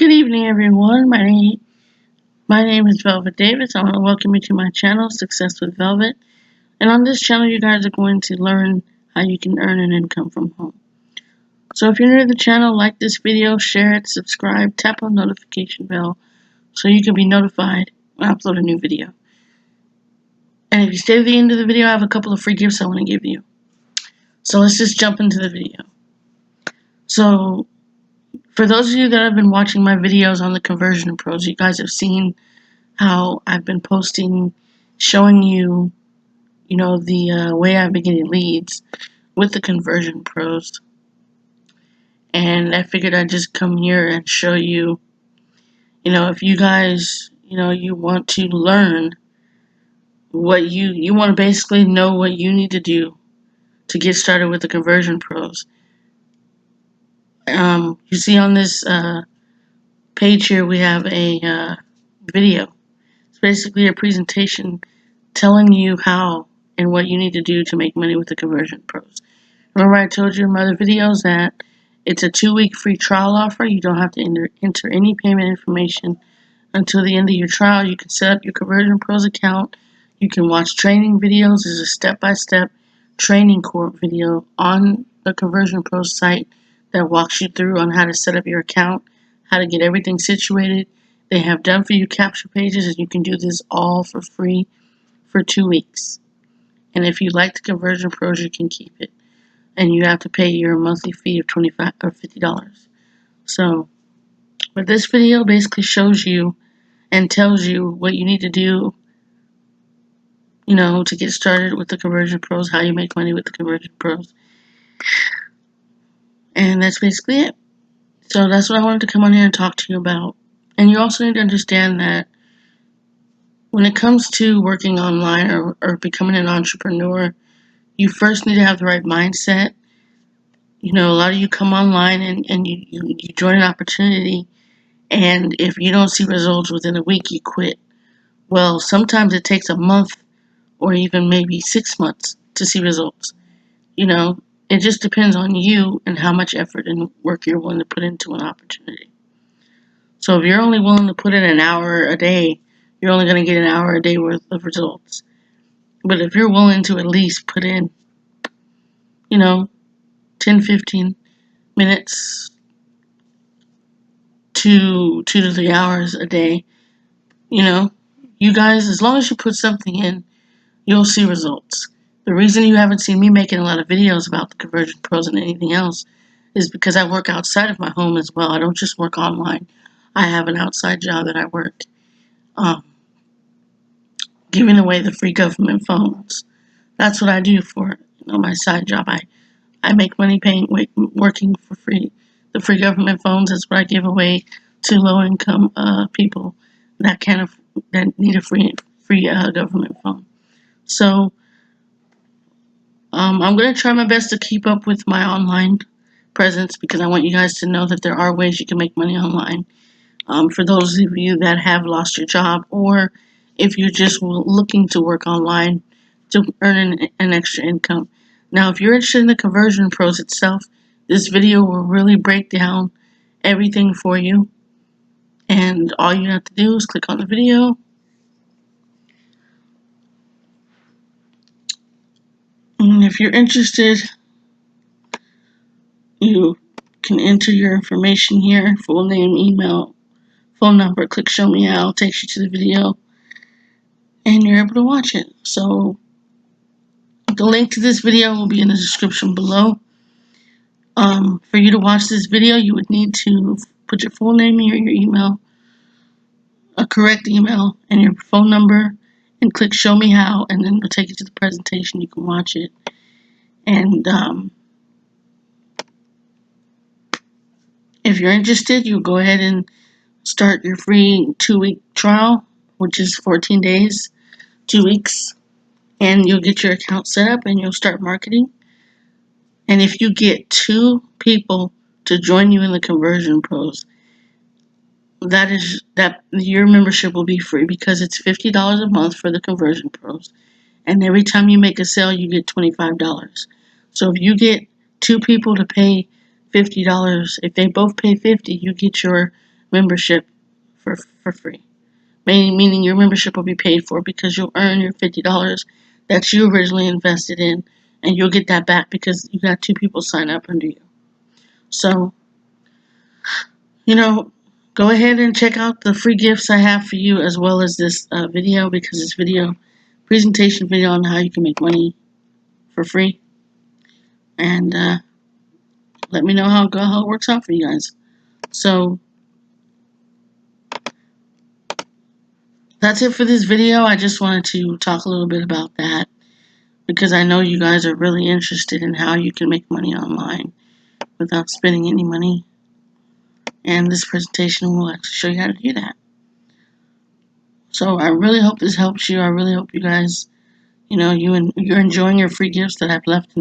Good evening, everyone. My name is Velvet Davis. I want to welcome you to my channel, Success with Velvet. And on this channel, you guys are going to learn how you can earn an income from home. So if you're new to the channel, like this video, share it, subscribe, tap on the notification bell so you can be notified when I upload a new video. And if you stay to the end of the video, I have a couple of free gifts I want to give you. So let's just jump into the video. So for those of you that have been watching my videos on the conversion pros, you guys have seen how I've been posting, showing you, the way I've been getting leads with the conversion pros. And I figured I'd just come here and show you, if you guys, you want to learn what you want to basically know what you need to do to get started with the conversion pros. You see on this page here, we have a video. It's basically a presentation telling you how and what you need to do to make money with the conversion pros. Remember I told you in my other videos that it's a 2-week free trial offer. You don't have to enter any payment information until the end of your trial. You can set up your conversion pros account. You can watch training videos. There's a step-by-step training course video on the conversion pros site that walks you through on how to set up your account, how to get everything situated. They have done for you capture pages, and you can do this all for free for 2 weeks. And if you like the conversion pros, you can keep it. And you have to pay your monthly fee of $25 or $50. So, but this video basically shows you and tells you what you need to do, to get started with the conversion pros, how you make money with the conversion pros. And that's basically it. So that's what I wanted to come on here and talk to you about. And you also need to understand that when it comes to working online or becoming an entrepreneur, you first need to have the right mindset. A lot of you come online and you join an opportunity, and if you don't see results within a week, you quit. Well, sometimes it takes a month or even maybe 6 months to see results. It just depends on you and how much effort and work you're willing to put into an opportunity. So if you're only willing to put in an hour a day, you're only going to get an hour a day worth of results. But if you're willing to at least put in, 10, 15 minutes to 2 to 3 hours a day, you guys, as long as you put something in, you'll see results. The reason you haven't seen me making a lot of videos about the conversion pros and anything else is because I work outside of my home as well. I don't just work online. I have an outside job that I work, giving away the free government phones. That's what I do for my side job. I make money working for free. The free government phones is what I give away to low-income people that need a free government phone. So I'm going to try my best to keep up with my online presence because I want you guys to know that there are ways you can make money online. For those of you that have lost your job, or if you're just looking to work online to earn an extra income. Now, if you're interested in the conversion pros itself, this video will really break down everything for you. And all you have to do is click on the video. And if you're interested, you can enter your information here, full name, email, phone number, click show me how, takes you to the video, and you're able to watch it. So the link to this video will be in the description below. For you to watch this video, you would need to put your full name here, your email, a correct email, and your phone number, and click show me how, and then it'll take you to the presentation. You can watch it. And if you're interested, you go ahead and start your free 2-week trial, which is 14 days, 2 weeks, and you'll get your account set up and you'll start marketing. And if you get 2 people to join you in the conversion pros, that your membership will be free because it's $50 a month for the conversion pros. And every time you make a sale, you get $25. So if you get 2 people to pay $50, if they both pay $50, you get your membership for free. Meaning your membership will be paid for because you'll earn your $50 that you originally invested in, and you'll get that back because you got 2 people sign up under you. So, go ahead and check out the free gifts I have for you, as well as this video, because this presentation video on how you can make money for free. And let me know how it works out for you guys. So that's it for this video. I just wanted to talk a little bit about that because I know you guys are really interested in how you can make money online without spending any money. And this presentation will actually show you how to do that. So I really hope this helps you. I really hope you guys, you're enjoying your free gifts that I've left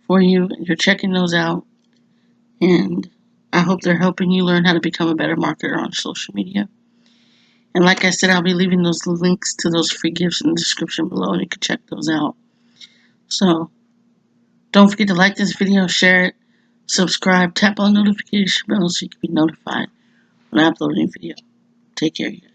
for you. You're checking those out. And I hope they're helping you learn how to become a better marketer on social media. And like I said, I'll be leaving those links to those free gifts in the description below, and you can check those out. So don't forget to like this video, share it, subscribe, tap on the notification bell so you can be notified when I upload a new video. Take care, you guys.